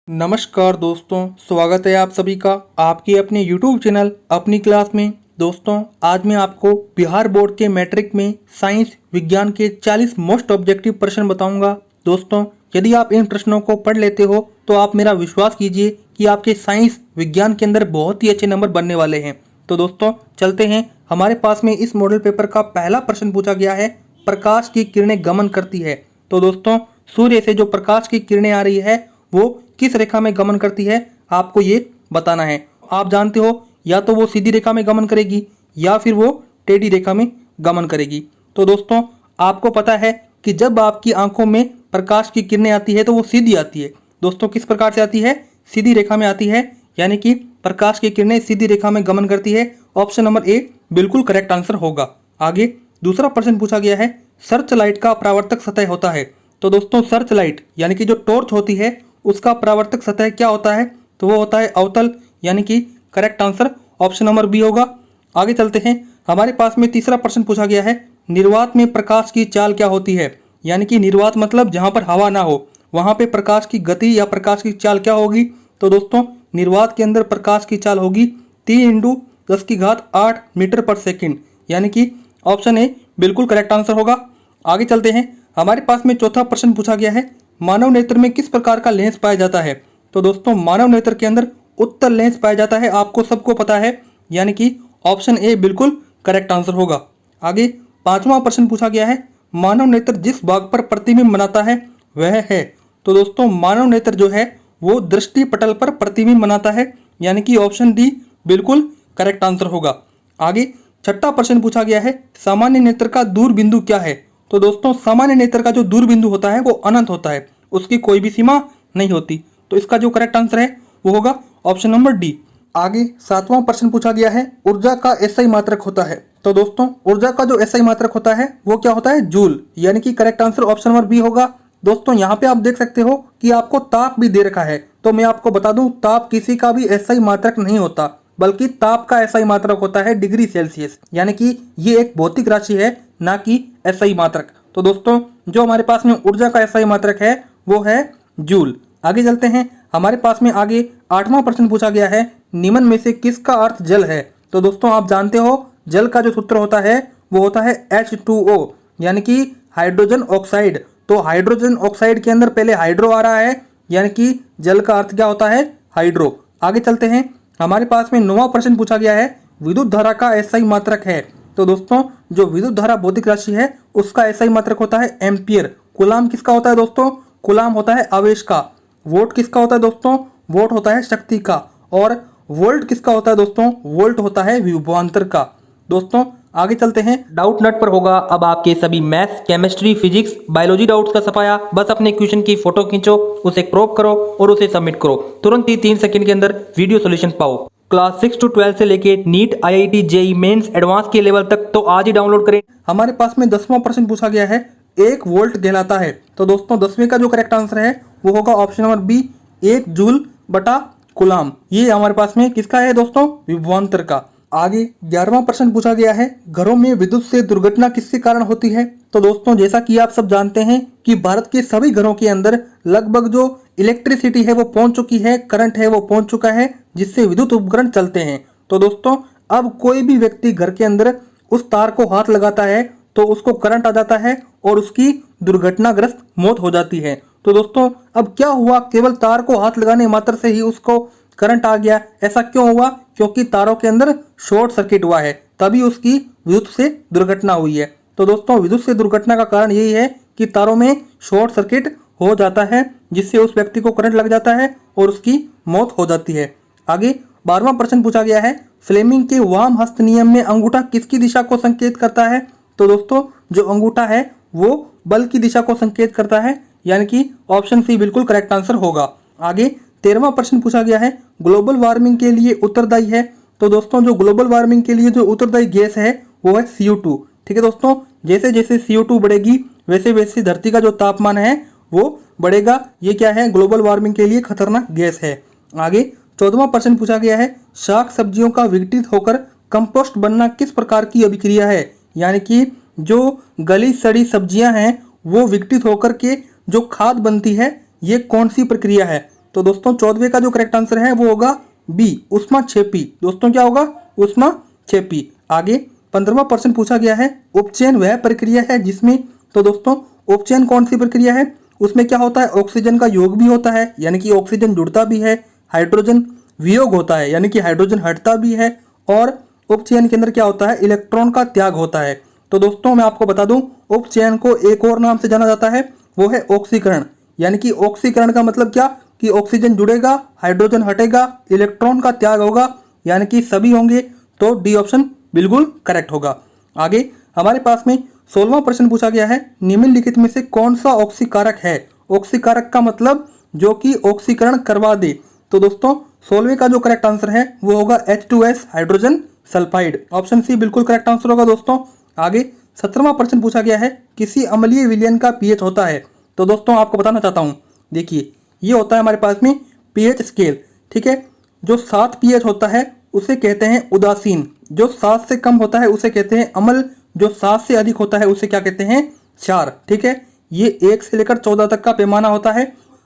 नमस्कार दोस्तों, स्वागत है आप सभी का आपके अपने YouTube चैनल अपनी क्लास में। दोस्तों, आज मैं आपको बिहार बोर्ड के मैट्रिक में साइंस विज्ञान के 40 मोस्ट ऑब्जेक्टिव प्रश्न बताऊंगा। दोस्तों, यदि आप इन प्रश्नों को पढ़ लेते हो तो आप मेरा विश्वास कीजिए कि आपके साइंस विज्ञान के अंदर बहुत ही अच्छे नंबर बनने वाले हैं। तो दोस्तों चलते हैं। हमारे पास में इस मॉडल पेपर का पहला प्रश्न पूछा गया है, प्रकाश की किरणें गमन करती है। तो दोस्तों, सूर्य से जो प्रकाश की किरणें आ रही है वो किस रेखा में गमन करती है, आपको ये बताना है। आप जानते हो, या तो वो सीधी रेखा में गमन करेगी या फिर वो टेढ़ी रेखा में गमन करेगी। तो दोस्तों, आपको पता है कि जब आपकी आंखों में प्रकाश की किरणें आती है तो वो सीधी आती है। दोस्तों, किस प्रकार से आती है? सीधी रेखा में आती है, यानी कि प्रकाश की किरणें सीधी रेखा में गमन करती है। ऑप्शन नंबर ए बिल्कुल करेक्ट आंसर होगा। आगे दूसरा प्रश्न पूछा गया है, सर्च लाइट का परावर्तक सतह होता है। तो दोस्तों, सर्च लाइट यानी कि जो टॉर्च होती है उसका परावर्तक सतह क्या होता है? तो वो होता है अवतल, यानी कि correct answer option number B होगा। आगे चलते हैं। हमारे पास में तीसरा प्रश्न पूछा गया है, निर्वात में प्रकाश की चाल क्या होती है? यानी कि निर्वात मतलब जहां पर हवा ना हो, वहां पे प्रकाश की गति या प्रकाश की चाल क्या होगी? तो दोस्तों, निर्वात के अंदर प्रकाश की चाल होगी 3×10⁸ मीटर पर सेकेंड, यानी कि ऑप्शन ए बिल्कुल करेक्ट आंसर होगा। आगे चलते हैं। हमारे पास में चौथा प्रश्न पूछा गया है, मानव नेत्र में किस प्रकार का लेंस पाया जाता है? तो दोस्तों, मानव नेत्र के अंदर उत्तल लेंस पाया जाता है, आपको सबको पता है, यानी कि ऑप्शन ए बिल्कुल करेक्ट आंसर होगा। आगे पांचवा प्रश्न पूछा गया है, मानव नेत्र जिस भाग पर प्रतिबिंब बनाता है वह है। तो दोस्तों, मानव नेत्र जो है वो दृष्टि पटल पर प्रतिबिंब बनाता है, यानी कि ऑप्शन डी बिल्कुल करेक्ट आंसर होगा। आगे छठा प्रश्न पूछा गया है, सामान्य नेत्र का दूर बिंदु क्या है? तो दोस्तों, सामान्य नेत्र का जो दूर बिंदु होता है वो अनंत होता है, उसकी कोई भी सीमा नहीं होती। तो इसका जो करेक्ट आंसर है वो होगा ऑप्शन नंबर डी। आगे सातवां प्रश्न पूछा गया है, ऊर्जा का एसआई मात्रक होता है। तो दोस्तों, ऊर्जा का जो एसआई मात्रक होता है वो क्या होता है? जूल, यानी कि correct answer option number B होगा। दोस्तों, यहाँ पे आप देख सकते हो कि आपको ताप भी दे रखा है, तो मैं आपको बता दूं, ताप किसी का भी एसआई मात्रक नहीं होता, बल्कि ताप का एसआई मात्रक होता है डिग्री सेल्सियस, यानी कि ये एक भौतिक राशि है, ना कि एसआई मात्रक। तो दोस्तों, जो हमारे पास में ऊर्जा का एसआई मात्रक है वो है जूल। आगे चलते हैं। हमारे पास में आगे आठवां प्रश्न पूछा गया है, निम्न में से किसका अर्थ जल है? तो दोस्तों, आप जानते हो जल का जो सूत्र होता है वो होता है H2O, यानी कि हाइड्रोजन ऑक्साइड। तो हाइड्रोजन ऑक्साइड के अंदर पहले हाइड्रो आ रहा है, यानी कि जल का अर्थ क्या होता है? हाइड्रो। आगे चलते हैं। हमारे पास में 9वां प्रश्न पूछा गया है, विद्युत धारा का एसआई मात्रक है। तो दोस्तों, जो विद्युत धारा भौतिक राशि है उसका एसआई मात्रक होता है एम्पियर। कूलाम किसका होता है दोस्तों? कूलाम होता है आवेश का। वोट किसका होता है दोस्तों? वोट होता है शक्ति का। और वोल्ट किसका होता है दोस्तों? वोल्ट होता है विभवांतर का। दोस्तों, आगे चलते हैं। डाउट नट पर होगा अब आपके सभी maths, chemistry, physics, biology doubts का सफाया। बस अपने क्वेश्चन की फोटो खींचो, उसे क्रॉप करो और उसे सबमिट करो। तुरंत ही 3 सेकंड के अंदर वीडियो सॉल्यूशन पाओ। क्लास 6 to 12 से लेके NEET, IIT, JEE mains, advance के लेवल तक तो आज ही डाउनलोड करें। हमारे पास में 10वां प्रश्न पूछा गया है, 1 वोल्ट कहलाता है। तो दोस्तों, 10वें का जो करेक्ट आंसर है वो होगा ऑप्शन नंबर बी, 1 जूल बटा कूलाम। ये हमारे पास में किसका है दोस्तों? विभवांतर का। आगे 11वां प्रश्न पूछा गया है, घरों में विद्युत से दुर्घटना किसके कारण होती है? तो दोस्तों, जैसा कि आप सब जानते हैं कि भारत के सभी घरों के अंदर लगभग जो इलेक्ट्रिसिटी है वो पहुंच चुकी है, करंट है वो पहुंच चुका है, जिससे विद्युत उपकरण चलते हैं। तो दोस्तों, अब कोई भी व्यक्ति घर के अंदर उस तार को हाथ लगाता है तो उसको करंट आ जाता है और उसकी दुर्घटनाग्रस्त मौत हो जाती है। तो दोस्तों, अब क्या हुआ? केवल तार को हाथ लगाने मात्र से ही उसको करंट आ गया। ऐसा क्यों हुआ? क्योंकि तारों के अंदर शॉर्ट सर्किट हुआ है, तभी उसकी विद्युत से दुर्घटना हुई है। तो दोस्तों, विद्युत से दुर्घटना का कारण यही है कि तारों में शॉर्ट सर्किट हो जाता है, जिससे उस व्यक्ति को करंट लग जाता है और उसकी मौत हो जाती है। आगे 12वां प्रश्न पूछा गया है, फ्लेमिंग के वाम हस्त नियम में अंगूठा किसकी दिशा को संकेत करता है? तो दोस्तों, जो अंगूठा है वो बल की दिशा को संकेत करता है, यानी कि ऑप्शन सी बिल्कुल करेक्ट आंसर होगा। आगे 13वां प्रश्न पूछा गया है, ग्लोबल वार्मिंग के लिए उत्तरदायी है। तो दोस्तों, जो ग्लोबल वार्मिंग के लिए जो उत्तरदायी गैस है वो है CO2। ठीक है दोस्तों, जैसे जैसे CO2 बढ़ेगी वैसे वैसे धरती का जो तापमान है वो बढ़ेगा। ये क्या है? ग्लोबल वार्मिंग के लिए खतरनाक गैस है। आगे 14वां प्रश्न पूछा गया है, शाक सब्जियों का विघटित होकर कंपोस्ट बनना किस प्रकार की अभिक्रिया है? यानी कि जो गली सड़ी सब्जियां हैं वो विघटित होकर के जो खाद बनती है, ये कौन सी प्रक्रिया है? तो दोस्तों 14वें का जो करेक्ट आंसर है वो होगा बी, ऊष्माक्षेपी। दोस्तों क्या होगा? ऊष्माक्षेपी। आगे 15वां प्रश्न पूछा गया है, उपचयन वह प्रक्रिया है जिसमें, तो दोस्तों उपचयन कौन सी प्रक्रिया है? उसमें क्या होता है? ऑक्सीजन का योग भी होता है, यानी कि ऑक्सीजन जुड़ता भी है, हाइड्रोजन वियोग होता है, यानी कि हाइड्रोजन हटता भी है, और उपचयन के अंदर क्या होता है? इलेक्ट्रॉन का त्याग होता है। तो दोस्तों मैं आपको बता दूं, उपचयन को एक और नाम से जाना जाता है, वो है ऑक्सीकरण। यानी कि ऑक्सीकरण का मतलब क्या? कि ऑक्सीजन जुड़ेगा, हाइड्रोजन हटेगा, इलेक्ट्रॉन का त्याग होगा, यानी कि सभी होंगे। तो डी ऑप्शन बिल्कुल करेक्ट होगा। आगे हमारे पास में 16वां प्रश्न पूछा गया है, निम्नलिखित में से कौन सा ऑक्सीकारक है? ऑक्सीकारक का मतलब जो कि ऑक्सीकरण करवा दे। तो दोस्तों 16वें का जो करेक्ट आंसर है वो होगा H2S, hydrogen sulphide. Option C बिल्कुल करेक्ट आंसर होगा दोस्तों। आगे 17वां प्रश्न पूछा गया है, किसी अम्लीय विलयन का पीएच होता है? तो दोस्तों आपको बताना चाहता हूं, देखिए ये होता है हमारे पास में पीएच स्केल, ठीक है। जो 7 पीएच होता है उसे कहते हैं उदासीन, जो 7 से कम होता है उसे कहते हैं अम्ल, जो 7 से अधिक होता है उसे क्या कहते हैं? क्षार, ठीक है। ये 1 से लेकर 14 तक का पैमाना होता है।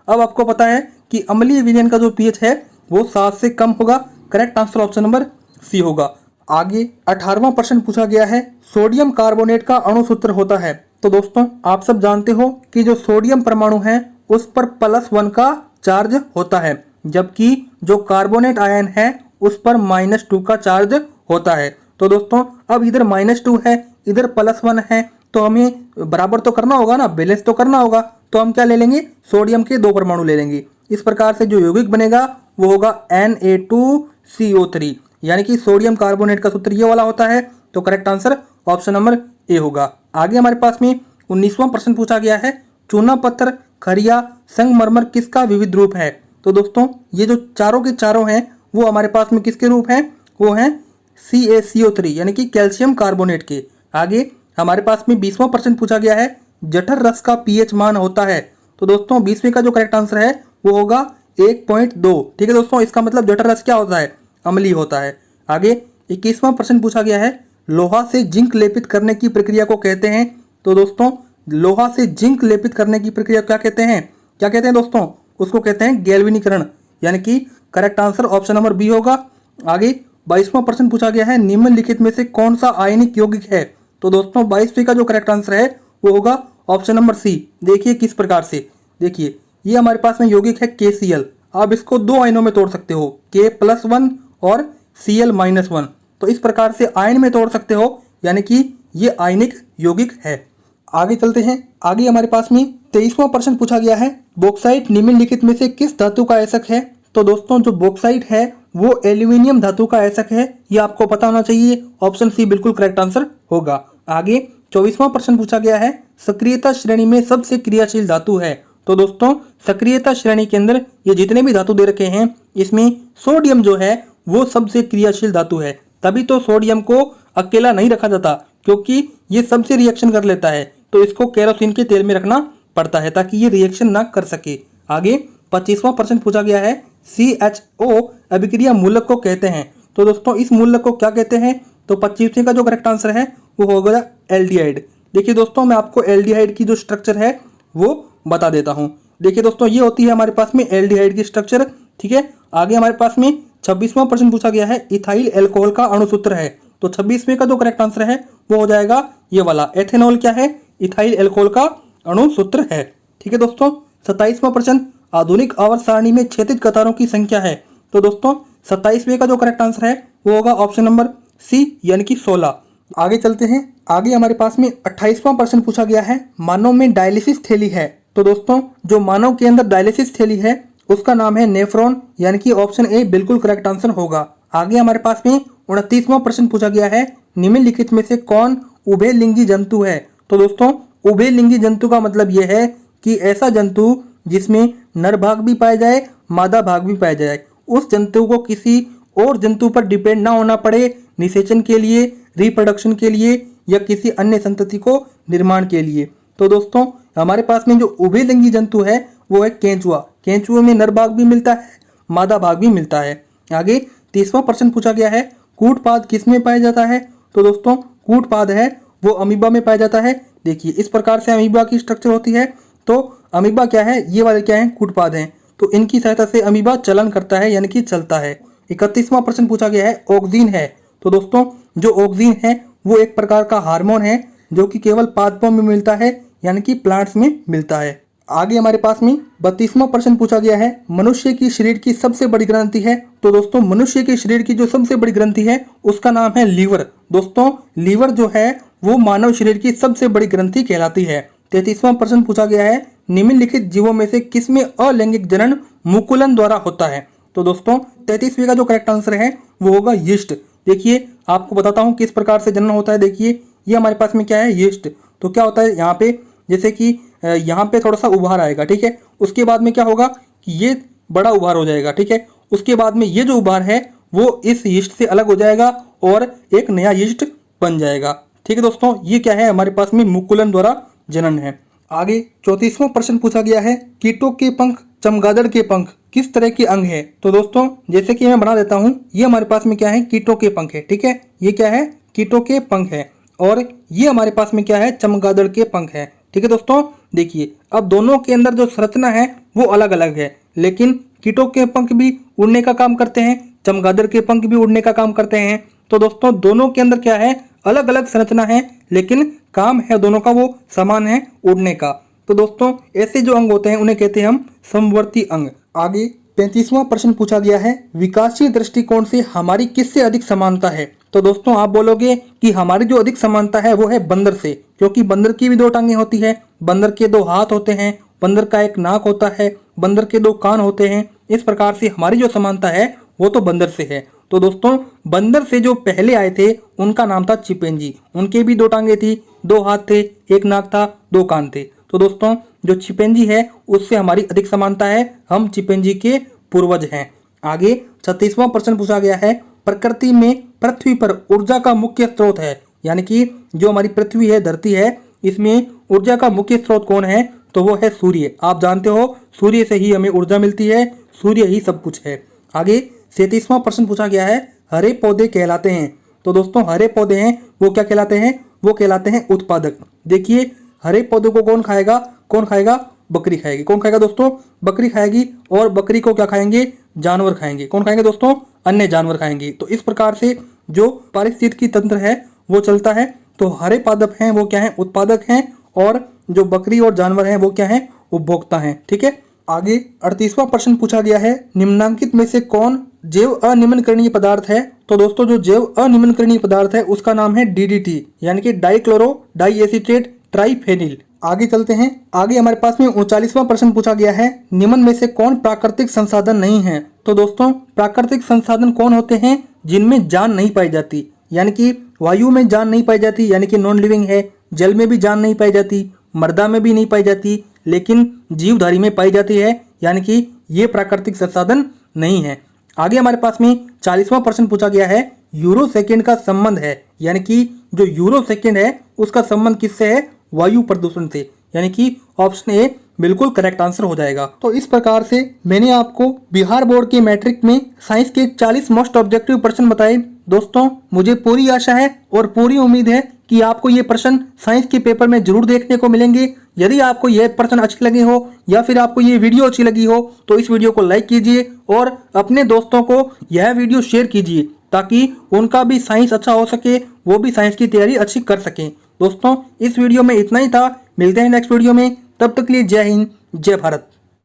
अब आपको पता है कि अम्लीय विलयन का जो पीएच है वो 7 से कम होगा। Correct answer option number C होगा। आगे 18वां प्रश्न पूछा गया है, सोडियम कार्बोनेट का अणु सूत्र होता है? तो दोस्तों आप सब जानते हो कि जो सोडियम परमाणु है उस पर +1 का चार्ज होता है, जबकि जो कार्बोनेट आयन है उस पर -2 का चार्ज होता है। तो दोस्तों अब इधर -2 है, इधर +1 है, तो हमें बराबर तो करना होगा ना, बैलेंस तो करना होगा। तो हम क्या ले लेंगे? सोडियम के 2 परमाणु ले लेंगे। इस प्रकार से जो यौगिक बनेगा वो होगा Na2CO3, यानी कि सोडियम कार्बोनेट का सूत्र ये वाला होता है। तो correct answer option number A होगा। आगे हमारे पास में 19वां प्रश्न पूछा गया है, चूना पत्थर, खरिया, संगमरमर किसका विविध रूप है? तो दोस्तों ये जो चारों के चारों हैं वो हमारे पास में किसके रूप हैं? वो हैं CaCO3, यानी कि कैल्शियम कार्बोनेट के। आगे हमारे पास में 20वां प्रश्न पूछा गया है, जठर रस का पीएच मान होता है? तो दोस्तों 20वें का जो करेक्ट आंसर है वो होगा 1.2, ठीक है दोस्तों। इसका मतलब जठर रस क्या होता है? अम्लीय होता है। आगे 21वां प्रश्न पूछा गया है, लोहा से जिंक लेपित करने की प्रक्रिया को कहते हैं? तो दोस्तों लोहा से जिंक लेपित करने की प्रक्रिया क्या कहते हैं? क्या कहते हैं दोस्तों? उसको कहते हैं गैल्वेनीकरण, यानी कि correct answer option number B होगा। आगे 22वां प्रश्न पूछा गया है, निम्नलिखित में से कौन सा आयनिक यौगिक है? तो दोस्तों 22वें का जो करेक्ट आंसर है वो होगा ऑप्शन नंबर सी। देखिए किस प्रकार से, देखिए ये हमारे पास में यौगिक है KCl। आप इसको 2 आयनों में तोड़ सकते हो, K+1 और Cl-1। तो इस प्रकार से आयन में तोड़ सकते हो, यानी कि ये आयनिक यौगिक है। आगे चलते हैं। आगे हमारे पास में 23वां प्रश्न पूछा गया है, बॉक्साइट निम्नलिखित में से किस धातु का ऐसक है? तो दोस्तों जो बॉक्साइट है वो एल्यूमिनियम धातु का ऐसक है, ये आपको पता होना चाहिए। ऑप्शन सी बिल्कुल करेक्ट आंसर होगा। आगे 24वां प्रश्न पूछा गया है, सक्रियता श्रेणी में सबसे क्रियाशील धातु है? तो दोस्तों सक्रियता श्रेणी के अंदर ये जितने भी धातु दे रखे हैं इसमें सोडियम जो है वो सबसे क्रियाशील धातु है। तभी तो सोडियम को अकेला नहीं रखा जाता, क्योंकि ये सबसे रिएक्शन कर लेता है, तो इसको केरोसिन के तेल में रखना पड़ता है ताकि ये रिएक्शन ना कर सके। आगे 25वां प्रश्न पूछा गया है, CHO अभिक्रिया मूलक को कहते हैं? तो दोस्तों इस मूलक को क्या कहते हैं? तो 25वें का जो करेक्ट आंसर है वो होगा एल्डिहाइड। देखिए दोस्तों मैं आपको एल्डिहाइड की जो स्ट्रक्चर है वो बता देता हूँ। देखिए दोस्तों ये होती है हमारे पास में एल्डिहाइड की स्ट्रक्चर, ठीक है। आगे हमारे पास में 26वां प्रश्न पूछा गया है, इथाइल अल्कोहल का अणुसूत्र है? तो 26वें का जो करेक्ट आंसर है वो हो जाएगा ये वाला, एथेनॉल क्या है? इथाइल अल्कोहल का अणुसूत्र है, ठीक है दोस्तों। 27वां प्रश्न, आधुनिक आवर्त सारणी में क्षैतिज कतारों की संख्या है? तो दोस्तों 27वें का जो करेक्ट आंसर है वो होगा ऑप्शन नंबर सी, यानी कि 16। आगे चलते हैं। आगे हमारे पास में 28वां प्रश्न पूछा गया है, मानव में डायलिसिस थैली है? तो दोस्तों जो मानव के अंदर डायलिसिस थैली है उसका नाम है नेफ्रॉन, यानी कि ऑप्शन ए बिल्कुल करेक्ट आंसर होगा। आगे हमारे पास में 29वां प्रश्न पूछा गया है, निम्नलिखित में से कौन उभयलिंगी जंतु है? तो दोस्तों उभयलिंगी जंतु का मतलब यह है कि ऐसा जंतु जिसमें नर भाग भी पाया जाए, मादा भाग भी पाया जाए। उस जंतु को किसी और जंतु पर डिपेंड ना होना पड़े निषेचन के लिए, रिप्रोडक्शन के लिए या किसी अन्य संतति को निर्माण के लिए। तो दोस्तों हमारे पास में जो उभयलिंगी जंतु है वो है केंचुआ। केंचुए में नर भाग भी मिलता है, मादा भाग भी मिलता है। आगे 30वां प्रश्न पूछा गया है, कूटपाद किस में पाया जाता है? तो दोस्तों कूटपाद है वो अमीबा में पाया जाता है। देखिए इस प्रकार से अमीबा की स्ट्रक्चर होती है। तो अमीबा क्या है? ये वाले क्या है? कूटपाद हैं। तो इनकी सहायता से अमीबा चलन करता है यानी कि चलता है। 31वां प्रश्न पूछा गया है ऑक्सीन है। तो दोस्तों जो ऑक्सीन है वो एक प्रकार का हार्मोन है जो कि केवल पादपों में मिलता है यानी कि प्लांट्स में मिलता है। आगे हमारे पास में 32वां प्रश्न पूछा गया है मनुष्य की शरीर की सबसे बड़ी ग्रंथि है। तो दोस्तों मनुष्य के शरीर की जो सबसे बड़ी ग्रंथि है उसका नाम है लीवर। दोस्तों लीवर जो है वो मानव शरीर की सबसे बड़ी ग्रंथि कहलाती है। 33वां प्रश्न पूछा गया है निम्नलिखित जीवों में से किसमें अलैंगिक जनन मुकुलन द्वारा होता है। तो दोस्तों 33वें का जो करेक्ट आंसर है वो होगा यीस्ट। देखिए आपको बताता हूँ किस प्रकार से जनन होता है। देखिए ये हमारे पास में क्या है यीस्ट। तो क्या होता है यहाँ पे जैसे कि यहाँ पे थोड़ा सा उभार आएगा, ठीक है। उसके बाद में क्या होगा कि ये बड़ा उभार हो जाएगा, ठीक है। उसके बाद में ये जो उभार है वो इस यीस्ट से अलग हो जाएगा और एक नया यीस्ट बन जाएगा, ठीक है दोस्तों। ये क्या है हमारे पास में मुकुलन द्वारा जनन है। आगे 34वां प्रश्न पूछा गया है कीटों के पंख चमगादड़ के पंख किस तरह के अंग है। तो दोस्तों जैसे कि मैं बना देता हूँ ये हमारे पास में क्या है कीटों के पंख है, ठीक है। ये क्या है कीटों के पंख है और ये हमारे पास में क्या है चमगादड़ के पंख है, ठीक है दोस्तों। देखिए अब दोनों के अंदर जो संरचना है वो अलग अलग है, लेकिन कीटों के पंख भी उड़ने का काम करते हैं, चमगादड़ के पंख भी उड़ने का काम करते हैं। तो दोस्तों दोनों के अंदर क्या है अलग अलग संरचना है, लेकिन काम है दोनों का वो समान है उड़ने का। तो दोस्तों ऐसे जो अंग होते हैं उन्हें कहते हैं हम समवर्ती अंग। आगे 35वां प्रश्न पूछा गया है विकासशील दृष्टिकोण से हमारी किससे अधिक समानता है। तो दोस्तों आप बोलोगे कि हमारी जो अधिक समानता है वो है बंदर से, क्योंकि बंदर की भी 2 टांगें होती है, बंदर के 2 हाथ होते हैं, बंदर का एक नाक होता है, बंदर के 2 कान होते हैं। इस प्रकार से हमारी जो समानता है वो तो बंदर से है। तो दोस्तों बंदर से जो पहले आए थे उनका नाम था चिंपैंजी। उनके भी 2 टांगें थी, 2 हाथ थे, एक नाक था, 2 कान थे। तो दोस्तों जो चिंपैंजी है उससे हमारी अधिक समानता है, हम चिंपैंजी के पूर्वज हैं। आगे 36वां प्रश्न पूछा गया है प्रकृति में पृथ्वी पर ऊर्जा का मुख्य स्रोत है, यानी कि जो हमारी पृथ्वी है धरती है इसमें ऊर्जा का मुख्य स्रोत कौन है। तो वो है सूर्य। आप जानते हो सूर्य से ही हमें ऊर्जा मिलती है, सूर्य ही सब कुछ है। आगे 37वां प्रश्न पूछा गया है हरे पौधे कहलाते हैं। तो दोस्तों हरे पौधे हैं वो क्या कहलाते हैं, वो कहलाते हैं उत्पादक। देखिए हरे पौधे को कौन खाएगा, कौन खाएगा, बकरी खाएगी। कौन खाएगा दोस्तों, बकरी खाएगी। और बकरी को क्या खाएंगे, जानवर खाएंगे। कौन खाएंगे दोस्तों, अन्य जानवर खाएंगे। तो इस प्रकार से जो पारिस्थितिकी तंत्र है वो चलता है। तो हरे पादप हैं वो क्या है, उत्पादक हैं, और जो बकरी और जानवर हैं वो क्या है, उपभोक्ता हैं, ठीक है। आगे 38वां प्रश्न पूछा गया है निम्नांकित में से कौन जैव अनिम्नकरणीय पदार्थ है। तो दोस्तों जो जैव अनिम्नकरणीय पदार्थ है उसका नाम है DDT यानी कि डाइक्लोरो डाइएसीटेट ट्राइफेनिल। आगे चलते हैं। आगे हमारे पास में 39वां प्रश्न पूछा गया है निम्न में से कौन प्राकृतिक संसाधन नहीं है। तो दोस्तों प्राकृतिक संसाधन कौन होते हैं, जिनमें जान नहीं पाई जाती, यानी कि वायु में जान नहीं पाई जाती यानी कि नॉन लिविंग है, जल में भी जान नहीं पाई जाती, मृदा में भी नहीं पाई जाती, लेकिन जीवधारी में पाई जाती है, यानी कि ये प्राकृतिक संसाधन नहीं है। आगे हमारे पास में 40वां प्रश्न पूछा गया है यूरो सेकेंड का संबंध है, यानी कि जो यूरो सेकेंड है उसका संबंध किससे है, वायु प्रदूषण से, यानी कि ऑप्शन ए बिल्कुल करेक्ट आंसर हो जाएगा। तो इस प्रकार से मैंने आपको बिहार बोर्ड के मैट्रिक में साइंस के 40 मोस्ट ऑब्जेक्टिव प्रश्न बताए। दोस्तों मुझे पूरी आशा है और पूरी उम्मीद है कि आपको ये प्रश्न साइंस के पेपर में जरूर देखने को मिलेंगे। यदि आपको ये प्रश्न अच्छे लगे हो या फिर आपको ये वीडियो अच्छी लगी हो तो इस वीडियो को लाइक कीजिए और अपने दोस्तों को यह वीडियो शेयर कीजिए, ताकि उनका भी साइंस अच्छा हो सके, वो भी साइंस की तैयारी अच्छी कर सकें। दोस्तों इस वीडियो में इतना ही था, मिलते हैं नेक्स्ट वीडियो में, तब तक के लिए जय हिंद जय भारत।